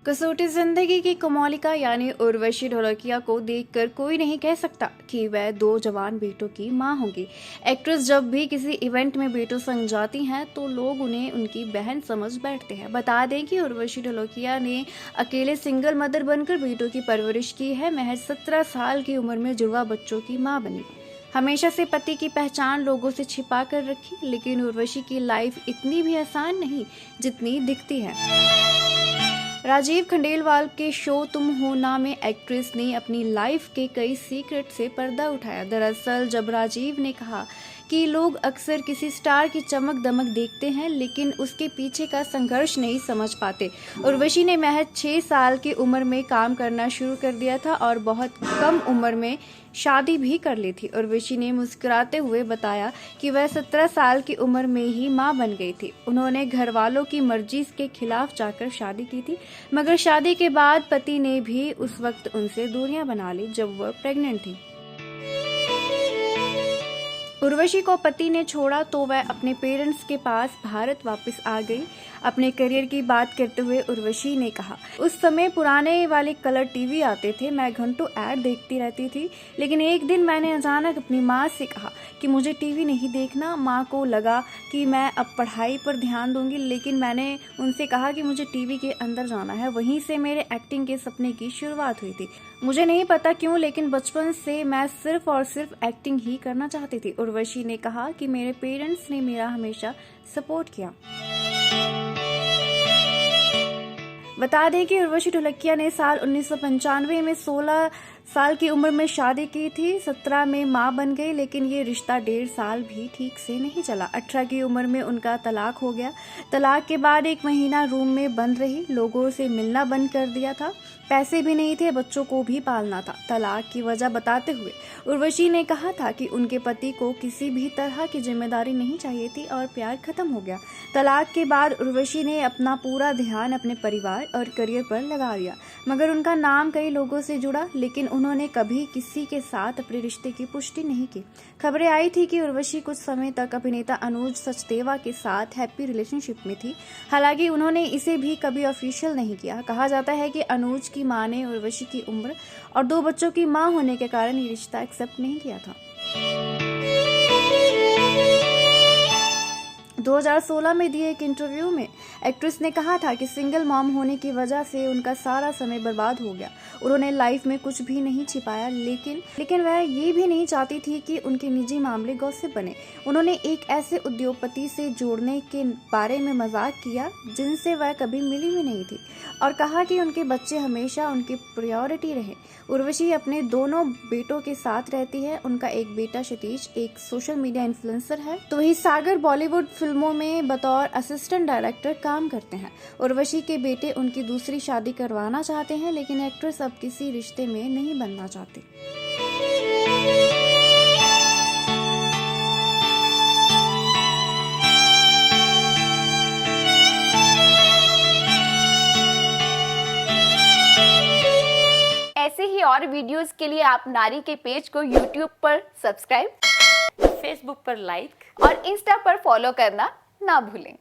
कसौटी जिंदगी की कोमोलिका यानी उर्वशी ढोलकिया को देखकर कोई नहीं कह सकता कि वह 2 जवान बेटों की मां होंगी। एक्ट्रेस जब भी किसी इवेंट में बेटों संग जाती हैं तो लोग उन्हें उनकी बहन समझ बैठते हैं। बता दें कि उर्वशी ढोलकिया ने अकेले सिंगल मदर बनकर बेटों की परवरिश की है। महज 17 साल की उम्र में जुड़वा बच्चों की मां बनी। हमेशा से पति की पहचान लोगों से छिपा कर रखी, लेकिन उर्वशी की लाइफ इतनी भी आसान नहीं जितनी दिखती है। राजीव खंडेलवाल के शो तुम हो ना में एक्ट्रेस ने अपनी लाइफ के कई सीक्रेट से पर्दा उठाया। दरअसल जब राजीव ने कहा कि लोग अक्सर किसी स्टार की चमक दमक देखते हैं लेकिन उसके पीछे का संघर्ष नहीं समझ पाते। उर्वशी ने महज 6 साल की उम्र में काम करना शुरू कर दिया था और बहुत कम उम्र में शादी भी कर ली थी। उर्वशी ने मुस्कुराते हुए बताया कि वह 17 साल की उम्र में ही मां बन गई थी। उन्होंने घर वालों की मर्जी के खिलाफ जाकर शादी की थी, मगर शादी के बाद पति ने भी उस वक्त उनसे दूरियां बना ली जब वह प्रेग्नेंट थी। उर्वशी को पति ने छोड़ा तो वह अपने पेरेंट्स के पास भारत वापस आ गई। अपने करियर की बात करते हुए उर्वशी ने कहा, उस समय पुराने वाले कलर टीवी आते थे, मैं घंटों ऐड देखती रहती थी, लेकिन एक दिन मैंने अचानक अपनी माँ से कहा कि मुझे टीवी नहीं देखना। माँ को लगा कि मैं अब पढ़ाई पर ध्यान दूंगी, लेकिन मैंने उनसे कहा कि मुझे टीवी के अंदर जाना है। वहीं से मेरे एक्टिंग के सपने की शुरुआत हुई थी। मुझे नहीं पता क्यों, लेकिन बचपन से मैं सिर्फ और सिर्फ एक्टिंग ही करना चाहती थी। उर्वशी ने कहा कि मेरे पेरेंट्स ने मेरा हमेशा सपोर्ट किया। बता दें कि उर्वशी ढोलकिया ने साल 1995 में 16 साल की उम्र में शादी की थी। 17 में मां बन गई, लेकिन ये रिश्ता 1.5 साल भी ठीक से नहीं चला। 18 की उम्र में उनका तलाक हो गया। तलाक के बाद 1 महीना रूम में बंद रही, लोगों से मिलना बंद कर दिया था, पैसे भी नहीं थे, बच्चों को भी पालना था। तलाक की वजह बताते हुए उर्वशी ने कहा था कि उनके पति को किसी भी तरह की जिम्मेदारी नहीं चाहिए थी और प्यार खत्म हो गया। तलाक के बाद उर्वशी ने अपना पूरा ध्यान अपने परिवार और करियर पर लगा दिया, मगर उनका नाम कई लोगों से जुड़ा, लेकिन उन्होंने कभी किसी के साथ अपने रिश्ते की पुष्टि नहीं की। खबरें आई थी कि उर्वशी कुछ समय तक अभिनेता अनुज सचदेवा के साथ हैप्पी रिलेशनशिप में थी। हालांकि उन्होंने इसे भी कभी ऑफिशियल नहीं किया। कहा जाता है कि अनुज की मां ने उर्वशी की उम्र और 2 बच्चों की मां होने के कारण ये रिश्ता एक्सेप्ट नहीं किया था। 2016 में दिए एक इंटरव्यू में एक्ट्रेस ने कहा था कि सिंगल मॉम होने की वजह से उनका सारा समय बर्बाद हो गया। उन्होंने लाइफ में कुछ भी नहीं छिपाया, लेकिन वह ये भी नहीं चाहती थी कि उनके निजी मामले गॉसिप बने। उन्होंने एक ऐसे उद्योगपति से जोड़ने के बारे में मजाक किया जिनसे वह कभी मिली भी नहीं थी, और कहा कि उनके बच्चे हमेशा उनकी प्रायोरिटी रहे। उर्वशी अपने दोनों बेटों के साथ रहती है। उनका एक बेटा क्षितिज एक सोशल मीडिया इन्फ्लुएंसर है, तो वही सागर बॉलीवुड फिल्मों में बतौर असिस्टेंट डायरेक्टर काम करते हैं। उर्वशी के बेटे उनकी दूसरी शादी करवाना चाहते हैं, लेकिन एक्ट्रेस अब किसी रिश्ते में नहीं बनना चाहती। ऐसे ही और वीडियोस के लिए आप नारी के पेज को YouTube पर सब्सक्राइब, फेसबुक पर लाइक और इंस्टा पर फॉलो करना ना भूलें।